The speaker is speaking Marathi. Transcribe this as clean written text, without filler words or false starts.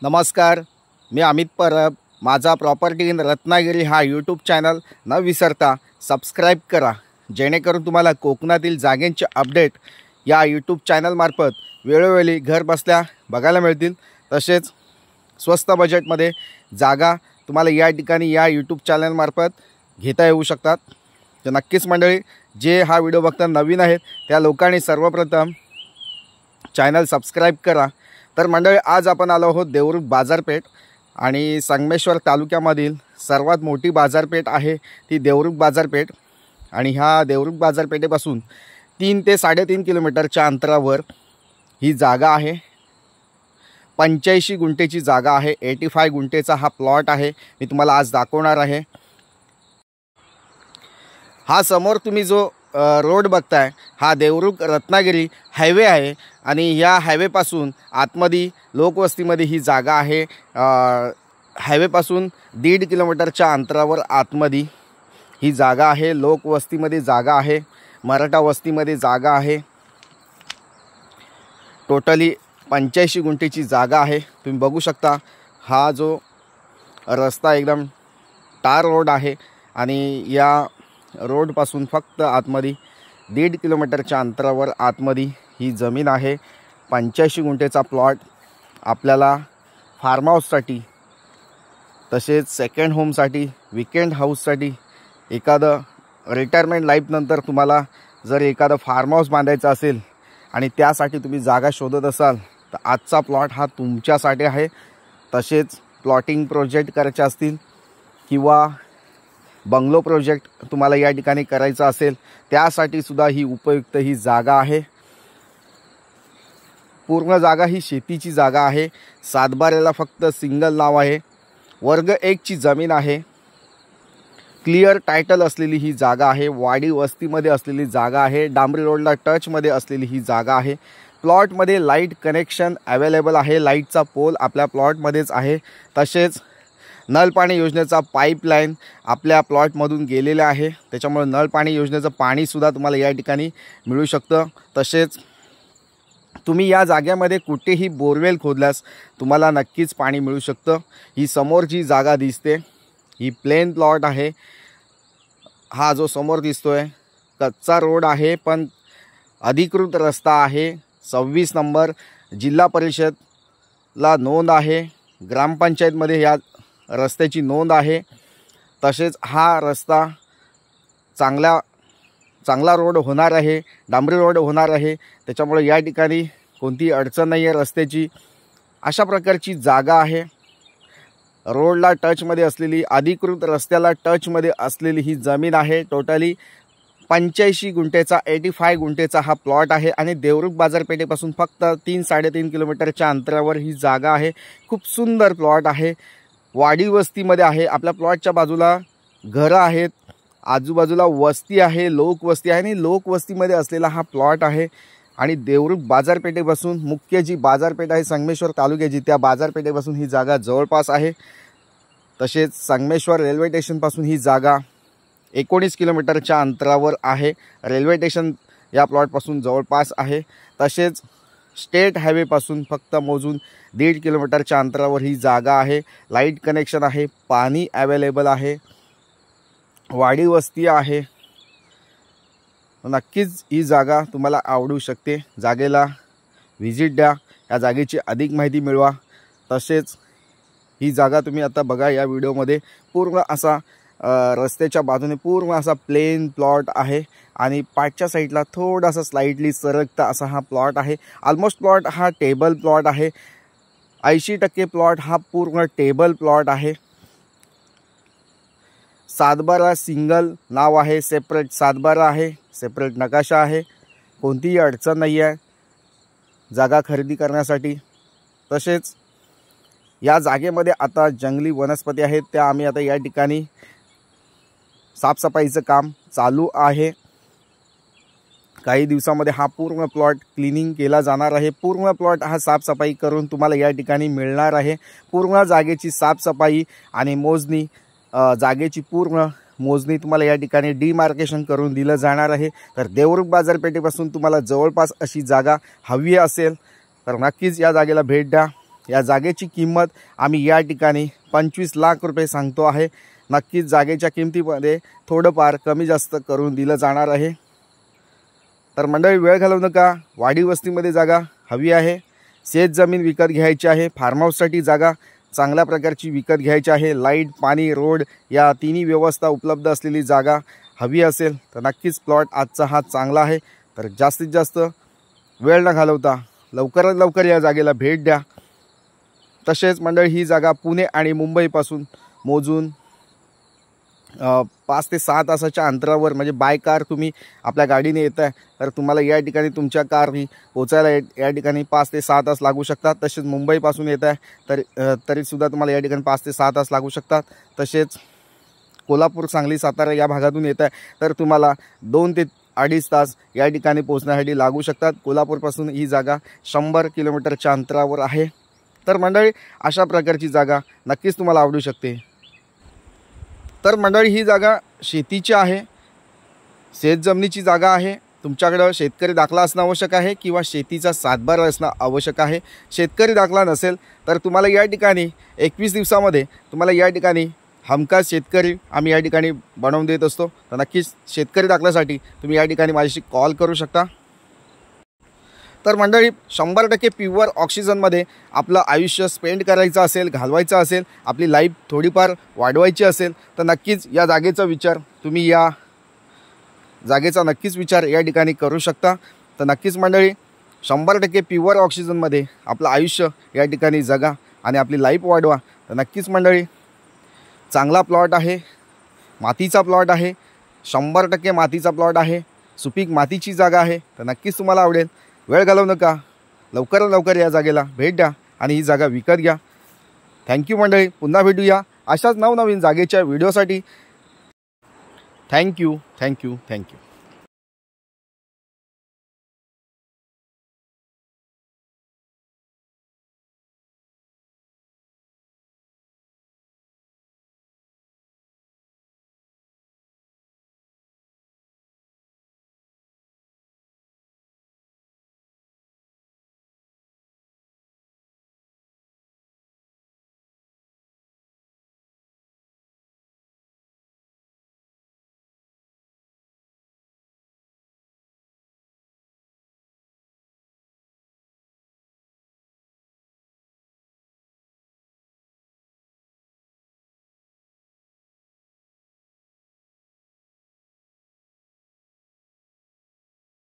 नमस्कार, मी अमित परब। माझा प्रॉपर्टी इन रत्नागिरी हा यूट्यूब चॅनल न विसरता सबस्क्राईब करा, जेणेकरून तुम्हाला कोकणातील जागेंचे अपडेट या यूट्यूब चॅनलमार्फत वेळोवेळी घर बसल्या बघायला मिळतील। तसेच स्वस्त बजेटमध्ये जागा तुम्हाला या ठिकाणी या यूट्यूब चॅनलमार्फत घेता येऊ शकतात। तर नक्कीच मंडळी, जे हा व्हिडिओ बघता नवीन आहेत त्या लोकांनी सर्वप्रथम चॅनल सबस्क्राईब करा। तर मंडळी, आज आपण आलो आहोत देवरुख बाजारपेठ आणि संगमेश्वर तालुक्यामधील सर्वात मोठी बाजारपेठ आहे ती देवरुख बाजारपेठ। आणि ह्या देवरुख बाजारपेठेपासून 3 ते 3.5 किलोमीटरच्या अंतरावर ही जागा आहे। 85 गुंठेची जागा आहे। 85 गुंठेचा हा प्लॉट आहे, मी तुम्हाला आज दाखवणार आहे। हा समोर तुम्ही जो रोड बघताय हा देवरुख रत्नागिरी हायवे आहे आणि या हायवेपासून आतमध्ये लोकवस्तीमध्ये ही जागा आहे। हायवेपासून 1.5 किलोमीटरच्या अंतरावर आतमध्ये ही जागा आहे। लोकवस्तीमध्ये जागा आहे, मराठा वस्तीमध्ये जागा आहे। टोटली 85 गुंठेची जागा आहे। तुम्ही बघू शकता हा जो रस्ता एकदम टार रोड आहे आणि या रोडपासून फक्त आतमध्ये 1.5 किलोमीटरच्या अंतरावर आतमध्ये ही जमीन आहे। 85 गुंठेचा प्लॉट आपल्याला फार्म हाऊससाठी, तसेच सेकंड होमसाठी, वीकेंड हाऊससाठी, एखादं रिटायरमेंट लाईफनंतर तुम्हाला जर एखादं फार्म हाऊस बांधायचं असेल आणि त्यासाठी तुम्ही जागा शोधत असाल तर आजचा प्लॉट हा तुमच्यासाठी आहे। तसेच प्लॉटिंग प्रोजेक्ट करायचे असतील किंवा बंगलो प्रोजेक्ट तुम्हाला या ठिकाणी करायचा असेल त्यासाठी सुद्धा ही उपयुक्त ही जागा आहे। पूर्ण जागा ही शेतीची जागा आहे। सातबाऱ्याला फक्त सिंगल नाव आहे। वर्ग 1 ची जमीन आहे। क्लिअर टायटल असलेली ही जागा आहे। वाडी वस्तीमध्ये असलेली जागा आहे। डांबरी रोडला टचमध्ये असलेली ही जागा आहे। प्लॉटमध्ये लाईट कनेक्शन अवेलेबल आहे। लाईटचा पोल आपल्या प्लॉटमध्येच आहे। तसेच नळ पाणी योजनेचा पाईपलाईन आपल्या प्लॉटमधून गेलेला आहे, त्याच्यामुळे नळ पाणी योजनेचं पाणीसुद्धा तुम्हाला या ठिकाणी मिळू शकतं। तसेच तुम्ही या जागेमध्ये कुठेही बोरवेल खोदल्यास तुम्हाला नक्कीच पाणी मिळू शकतं। ही समोर जी जागा दिसते ही प्लेन प्लॉट आहे। हा जो समोर दिसतोय कच्चा रोड आहे, पण अधिकृत रस्ता आहे। 26 नंबर जिल्हा परिषदला नोंद आहे, ग्रामपंचायतमध्ये या रस्त्याची नोंद आहे। तसेच हा रस्ता चांगला रोड होणार आहे, डांबरी रोड होणार आहे, त्याच्यामुळे या ठिकाणी कोणती अडचण नाही आहे रस्त्याची। अशा प्रकारची जागा आहे। रोडला टचमध्ये असलेली, अधिकृत रस्त्याला टचमध्ये असलेली ही जमीन आहे। टोटली 85 गुंठेचा 85 गुंठेचा हा प्लॉट आहे आणि देवरुख बाजारपेठेपासून फक्त 3-3.5 किलोमीटरच्या अंतरावर ही जागा आहे। खूप सुंदर प्लॉट आहे। वाडी वस्तीमध्ये आहे। आपल्या प्लॉटच्या बाजूला घरं आहेत, आजूबाजूला वस्ती आहे, लोकवस्ती आहे आणि लोकवस्तीमध्ये असलेला हा प्लॉट आहे। आणि देवरुख बाजारपेठेपासून मुख्य जी बाजारपेठ आहे संगमेश्वर तालुक्याची, त्या बाजारपेठेपासून ही जागा जवळपास आहे। तसेच संगमेश्वर रेल्वे स्टेशनपासून ही जागा 19 किलोमीटरच्या अंतरावर आहे। रेल्वे स्टेशन या प्लॉटपासून जवळपास आहे। तसेच स्टेट हायवेपासून फक्त मोजून 1.5 किलोमीटरच्या अंतरावर ही जागा आहे। लाईट कनेक्शन आहे, पाणी अवेलेबल आहे, वाडी वस्ती आहे। नक्कीच ही जागा तुम्हाला आवडू शकते। जागेला व्हिजिट द्या, या जागेची अधिक माहिती मिळवा। तसेच ही जागा तुम्ही आता बघा या व्हिडिओमध्ये पूर्ण असा रस्त्याच्या बाजूने पूर्ण असा प्लेन प्लॉट आहे आणि पाठच्या साईडला थोडासा स्लाइटली सरकता असा हा प्लॉट आहे। ऑलमोस्ट प्लॉट हा टेबल प्लॉट आहे। 80% प्लॉट हा पूर्ण टेबल प्लॉट आहे। सातबारा सिंगल नाव आहे, सेपरेट सातबारा आहे, सेपरेट नकाशा आहे। कोणतीही अडचण नाही आहे जागा खरेदी करण्यासाठी। तसेच या जागेमध्ये आता जंगली वनस्पती आहेत, त्या आम्ही आता या ठिकाणी साफसफाईचं काम चालू आहे। काही दिवसामध्ये हा पूर्ण प्लॉट क्लिनिंग केला जाणार आहे। पूर्ण प्लॉट हा साफसफाई करून तुम्हाला या ठिकाणी मिळणार आहे। पूर्ण जागेची साफसफाई आणि मोजणी, जागेची पूर्ण मोजणी तुम्हाला या ठिकाणी डिमार्केशन करून दिलं जाणार आहे। तर देवरुख बाजारपेठेपासून तुम्हाला जवळपास अशी जागा हवी असेल तर नक्कीच या जागेला भेट द्या या जागेची किंमत आम्ही या ठिकाणी 25 लाख रुपये सांगतो आहे। नक्कीच जागेच्या किमतीमध्ये थोडंफार कमी जास्त करून दिलं जाणार आहे। तर मंडळी वेळ घालवू नका, वाडी वस्तीमध्ये जागा हवी आहे, शेत जमीन विकत घ्यायची आहे, फार्म हाऊससाठी जागा चांगल्या प्रकारची विकत घ्यायची आहे, लाईट पाणी रोड या तिन्ही व्यवस्था उपलब्ध असलेली जागा हवी असेल तर नक्कीच प्लॉट आजचा हा चांगला आहे। तर जास्तीत जास्त वेळ न घालवता लवकरात लवकर या जागेला भेट द्या। तसेच मंडळी ही जागा पुणे आणि मुंबईपासून मोजून 5 ते 6 तासाच्या अंतरावर म्हणजे बाय कार तुम्ही आपल्या गाडीने येत आहे तर तुम्हाला या ठिकाणी तुमच्या कारनी पोचायला या ठिकाणी 5 ते 6 तास लागू शकतात। तसेच मुंबईपासून येत आहे तरीसुद्धा तुम्हाला या ठिकाणी 5 ते 6 तास लागू शकतात। तसेच कोल्हापूर सांगली सातारा या भागातून येत आहे तर तुम्हाला 2 ते 2.5 तास या ठिकाणी पोहोचण्यासाठी लागू शकतात। कोल्हापूरपासून ही जागा 100 किलोमीटरच्या अंतरावर आहे। तर मंडळी अशा प्रकारची जागा नक्कीच तुम्हाला आवडू शकते। तर मंडळी ही जागा शेतीची आहे, शेत जमिनीची जागा आहे। तुमच्याकडे शेतकरी दाखला असणं आवश्यक आहे किंवा शेतीचा सातबारा असणं आवश्यक आहे। शेतकरी दाखला नसेल तर तुम्हाला या ठिकाणी 21 दिवसामध्ये तुम्हाला या ठिकाणी हमखास शेतकरी आम्ही या ठिकाणी बनवून देत असतो। तर नक्कीच शेतकरी दाखल्यासाठी तुम्ही या ठिकाणी माझ्याशी कॉल करू शकता। तर मंडळी 100% प्युअर ऑक्सिजनमध्ये आपलं आयुष्य स्पेंड करायचं असेल, घालवायचं असेल, आपली लाईफ थोडीफार वाढवायची असेल तर नक्कीच या जागेचा विचार तुम्ही या जागेचा नक्कीच विचार या ठिकाणी करू शकता। तर नक्कीच मंडळी 100% प्युअर ऑक्सिजनमध्ये आपलं आयुष्य या ठिकाणी जगा आणि आपली लाईफ वाढवा। तर नक्कीच मंडळी चांगला प्लॉट आहे, मातीचा प्लॉट आहे, 100% मातीचा प्लॉट आहे, सुपीक मातीची जागा आहे। तर नक्कीच तुम्हाला आवडेल। वेळ घालवू नका, लवकरात लवकर या जागेला भेट द्या आणि ही जागा विकत घ्या। थँक्यू मंडळी, पुन्हा भेटूया अशाच नवनवीन जागेच्या व्हिडिओसाठी। Thank you thank you thank you.